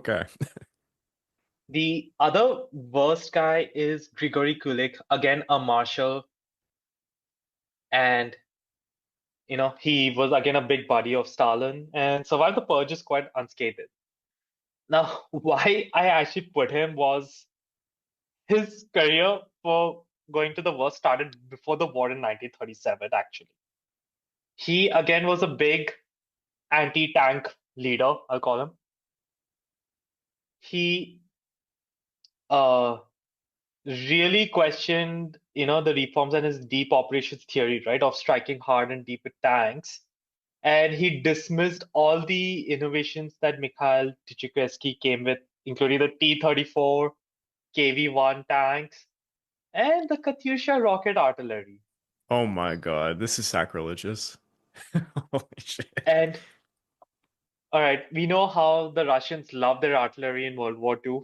Okay. The other worst guy is Grigory Kulik, again a marshal, and he was again a big buddy of Stalin and survived the purges quite unscathed. Now, why I actually put him was his career for going to the war started before the war in 1937, actually. He again was a big anti-tank leader, I'll call him. He uh, really questioned, the reforms and his deep operations theory, right, of striking hard and deep with tanks. And he dismissed all the innovations that Mikhail Kulik came with, including the T-34, KV-1 tanks, and the Katyusha rocket artillery. Oh my God, this is sacrilegious. Holy shit. And all right, we know how the Russians love their artillery in World War II.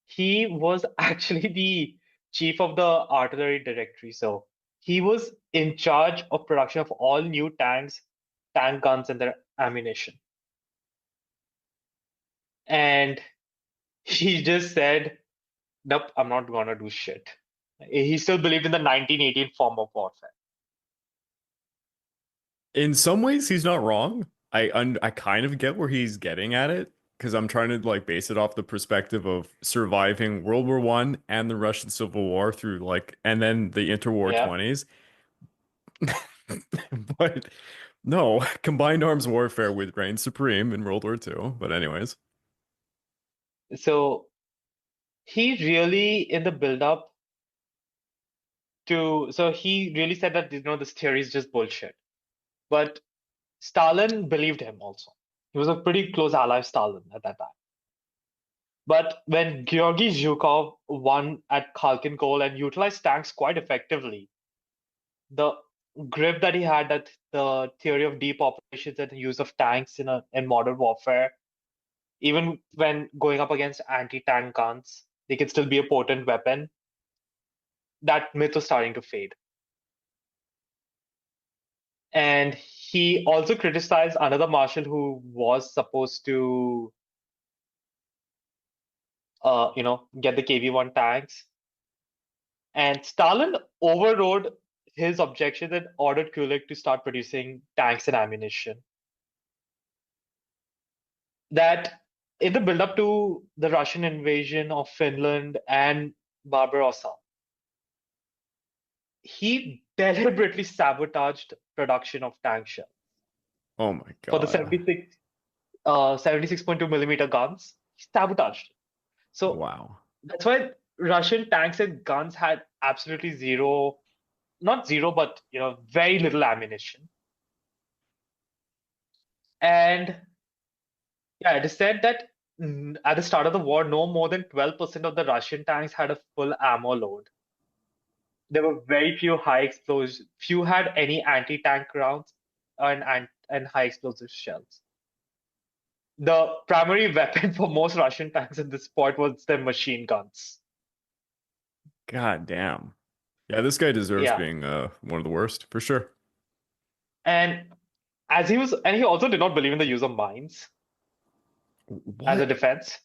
He was actually the chief of the artillery directory, so he was in charge of production of all new tanks, tank guns, and their ammunition. And he just said, "Nope, I'm not gonna do shit." He still believed in the 1918 form of warfare. In some ways, he's not wrong. I kind of get where he's getting at it because I'm trying to like base it off the perspective of surviving World War One and the Russian Civil War through like and then the interwar Yeah. 20s. But no, combined arms warfare with reigned supreme in World War Two. But anyways, So he really, in the build-up so he really said that this theory is just bullshit. But Stalin believed him also. He was a pretty close ally of Stalin at that time. But when Georgy Zhukov won at Khalkhin Kol and utilized tanks quite effectively, the grip that he had, that the theory of deep operations and the use of tanks in modern warfare, even when going up against anti-tank guns, they can still be a potent weapon. That myth was starting to fade. And he also criticized another marshal who was supposed to, get the KV-1 tanks. And Stalin overrode his objections and ordered Kulik to start producing tanks and ammunition. That in the build-up to the Russian invasion of Finland and Barbarossa, he deliberately sabotaged production of tank shells oh my for the God. 76.2 millimeter guns. He sabotaged it. So Wow. that's why Russian tanks and guns had absolutely zero, not zero, but very little ammunition. And yeah, it is said that at the start of the war, no more than 12% of the Russian tanks had a full ammo load. There were very few high explosive, few had any anti-tank rounds and high explosive shells. The primary weapon for most Russian tanks at this point was their machine guns. God damn. Yeah, this guy deserves Yeah. being one of the worst for sure. And and he also did not believe in the use of mines as a What? defense.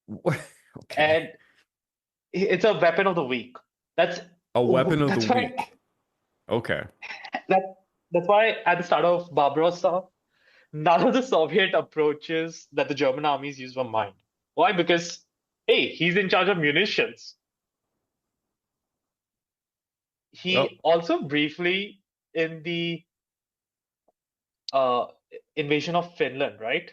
What? Okay. And it's a weapon of the weak. That's A weapon of the that's why weak. Okay. that that's why at the start of Barbarossa, none of the Soviet approaches that the German armies used were mined. Why? Because hey, he's in charge of munitions. Well, He also briefly in the uh, invasion of Finland, right?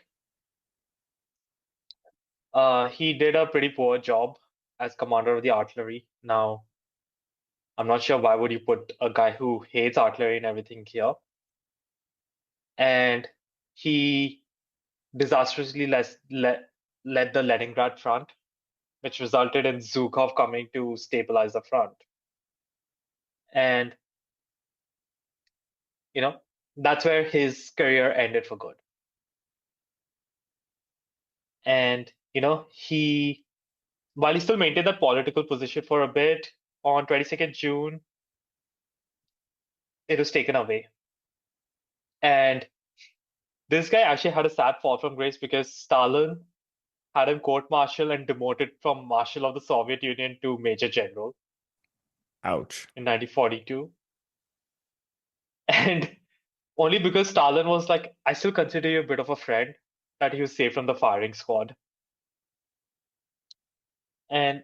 He did a pretty poor job as commander of the artillery. Now, I'm not sure why would you put a guy who hates artillery and everything here. And he disastrously led the Leningrad front, which resulted in Zhukov coming to stabilize the front. And, you know, that's where his career ended for good. And, while he still maintained that political position for a bit, on 22nd June, it was taken away. And This guy actually had a sad fall from grace because Stalin had him court-martialed and demoted from Marshal of the Soviet Union to Major General Ouch. in 1942. And only because Stalin was like, I still consider you a bit of a friend, that he was saved from the firing squad. And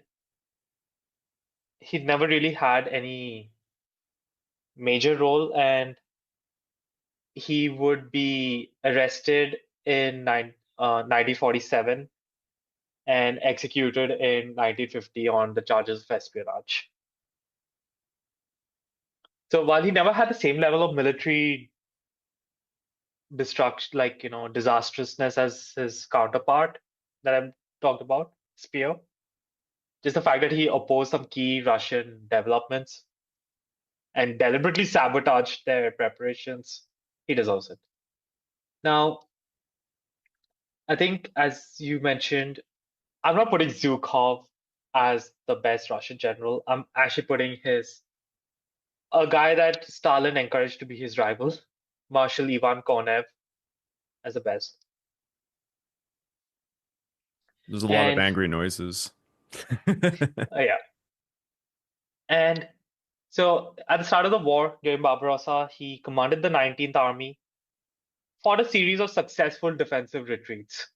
he never really had any major role, and he would be arrested in 1947 and executed in 1950 on the charges of espionage. So while he never had the same level of military destruction, like, disastrousness as his counterpart that I've talked about, Spear, just the fact that he opposed some key Russian developments and deliberately sabotaged their preparations, he deserves it. Now, I think, as you mentioned, I'm not putting Zhukov as the best Russian general. I'm actually putting a guy that Stalin encouraged to be his rival, Marshal Ivan Konev, as the best. There's a lot of And angry noises. yeah, and so at the start of the war during Barbarossa, he commanded the 19th Army, fought a series of successful defensive retreats,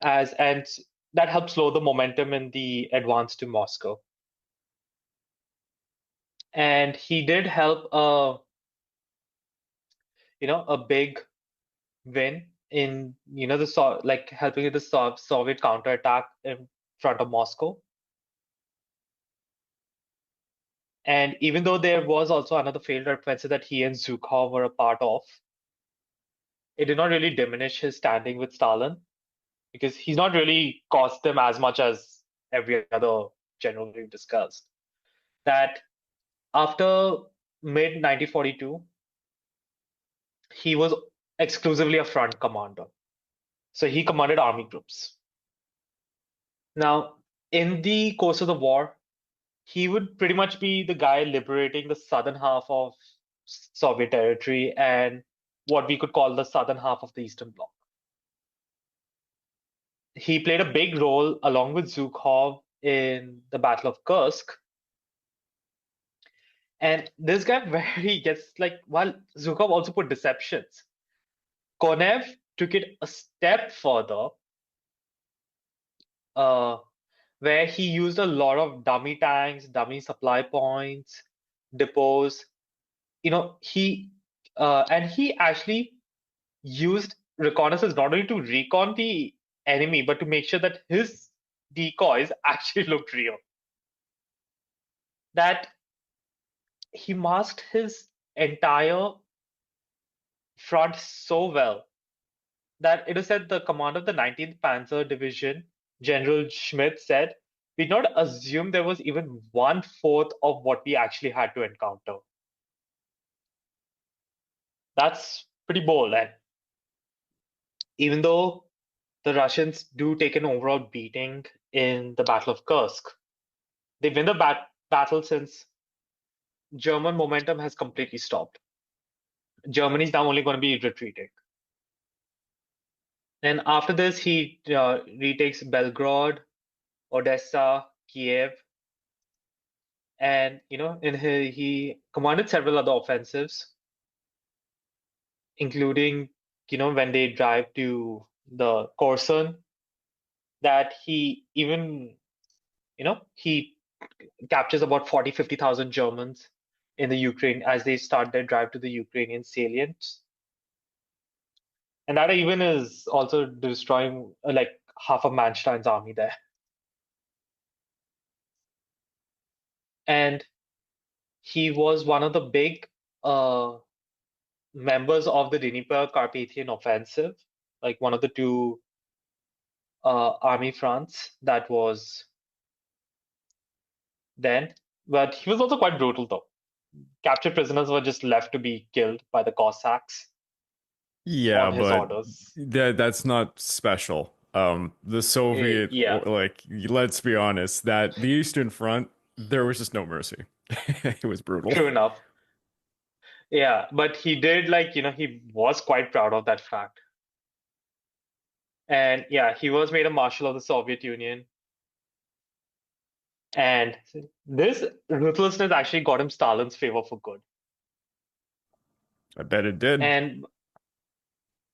and that helped slow the momentum in the advance to Moscow. And he did help a big win in like helping with the Soviet counterattack in front of Moscow. And even though there was also another failed offensive that he and Zhukov were a part of, it did not really diminish his standing with Stalin, because he's not really cost them as much as every other general we've discussed. That after mid 1942, he was exclusively a front commander. So he commanded army groups. Now, in the course of the war, he would pretty much be the guy liberating the southern half of Soviet territory and what we could call the southern half of the Eastern Bloc. He played a big role along with Zhukov in the Battle of Kursk. And this guy, where he gets like, while Zhukov also put deceptions, Konev took it a step further, uh, where he used a lot of dummy tanks, dummy supply points, depots. He and he actually used reconnaissance not only to recon the enemy, but to make sure that his decoys actually looked real. That he masked his entire front so well that it is said the commander of the 19th Panzer Division, General Schmidt, said, "We did not assume there was even 1/4 of what we actually had to encounter." That's pretty bold. And even though the Russians do take an overall beating in the Battle of Kursk, they win the battle since German momentum has completely stopped. Germany is now only going to be retreating. And after this, he retakes Belgrade, Odessa, Kiev, and he commanded several other offensives, including when they drive to the Korsun, that he even he captures about 40-50,000 Germans in the Ukraine as they start their drive to the Ukrainian salients. And that even is also destroying like half of Manstein's army there. And he was one of the big members of the Dnieper Carpathian Offensive, like one of the two army fronts that was then. But he was also quite brutal, though. Captured prisoners were just left to be killed by the Cossacks Yeah, on his but orders. that's not special. The Soviet, Yeah, like, let's be honest, that the Eastern Front, there was just no mercy. It was brutal. true enough. Yeah, but he did he was quite proud of that fact. And yeah, he was made a marshal of the Soviet Union. And this ruthlessness actually got him Stalin's favor for good. I bet it did. And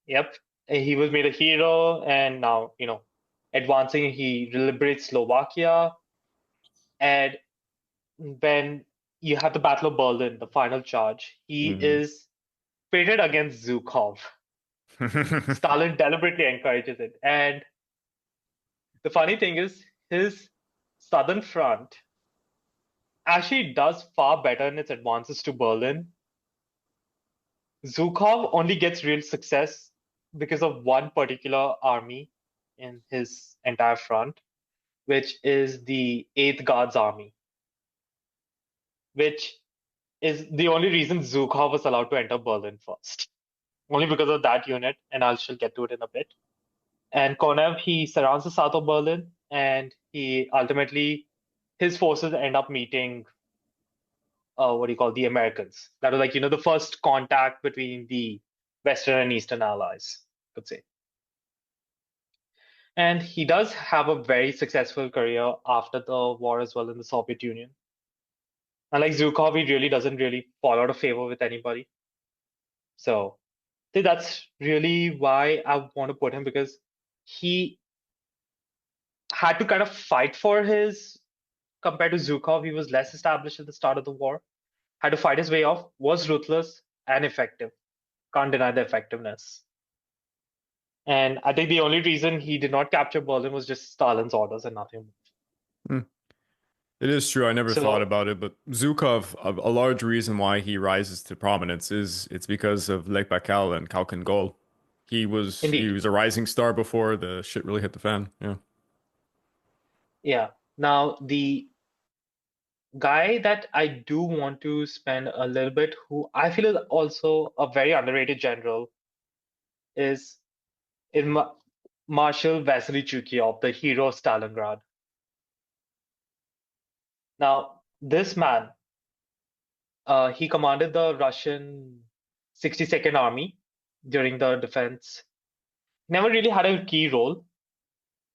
yep, he was made a hero. And now, advancing, he liberates Slovakia. And when you have the Battle of Berlin, the final charge, he Hmm. is pitted against Zhukov. Stalin deliberately encourages it. And the funny thing is, his Southern Front actually does far better in its advances to Berlin. Zhukov only gets real success because of one particular army in his entire front, which is the 8th Guards Army, which is the only reason Zhukov was allowed to enter Berlin first. Only because of that unit, and I shall get to it in a bit. And Konev, he surrounds the south of Berlin, and he ultimately, his forces end up meeting what do you call the Americans. That was the first contact between the Western and Eastern allies, I could say. And he does have a very successful career after the war as well in the Soviet Union. Unlike Zhukov, he really doesn't really fall out of favor with anybody. So I think that's really why I want to put him, because he had to kind of fight for his, compared to Zhukov, he was less established at the start of the war, had to fight his way off, was ruthless and effective. Can't deny the effectiveness. And I think the only reason he did not capture Berlin was just Stalin's orders and nothing Hmm. It is true. I never thought more. So about it, but Zhukov, a large reason why he rises to prominence is it's because of Lech Baikal and Khalkhin Gol. He indeed, was a rising star before the shit really hit the fan. Yeah. yeah. Now the guy that I do want to spend a little bit, who I feel is also a very underrated general, is in Marshal Vasily Chukyov, the hero of Stalingrad. Now, this man, he commanded the Russian 62nd Army during the defense. Never really had a key role,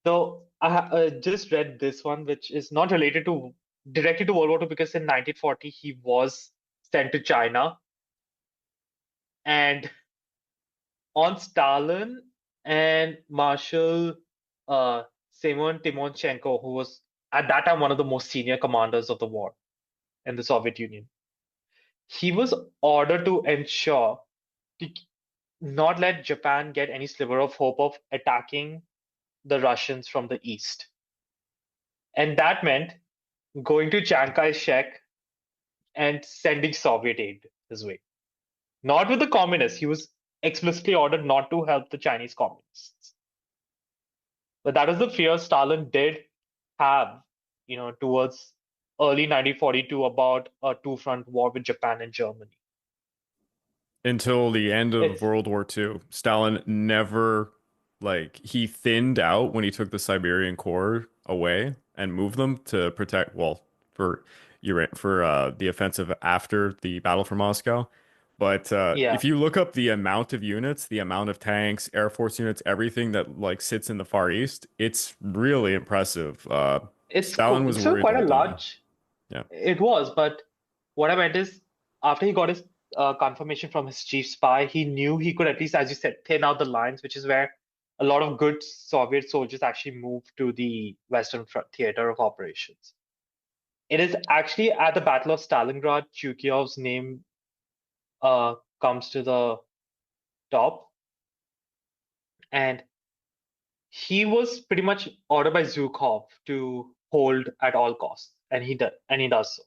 though. I just read this one, which is not related to directly to World War II, because in 1940 he was sent to China, and on Stalin and Marshal uh, Semyon Timonchenko, who was at that time one of the most senior commanders of the war in the Soviet Union. He was ordered to ensure to not let Japan get any sliver of hope of attacking the Russians from the east. And that meant going to Chiang Kai shek and sending Soviet aid his way. Not with the communists. He was explicitly ordered not to help the Chinese communists. But that is the fear Stalin did have, towards early 1942 about a two-front war with Japan and Germany. Until the end of It's World War II, Stalin never he thinned out when he took the Siberian Corps away and moved them to protect for the offensive after the battle for Moscow. But yeah, if you look up the amount of units, the amount of tanks, Air Force units, everything that sits in the Far East, it's really impressive. Stalin was it's still worried the quite a whole time. large. Yeah. It was, but what I meant is, after he got his confirmation from his chief spy, he knew he could at least, as you said, thin out the lines, which is where a lot of good Soviet soldiers actually moved to the Western Front theater of operations. It is actually at the Battle of Stalingrad, Chukyov's name comes to the top, and he was pretty much ordered by Zhukov to hold at all costs, and he does so.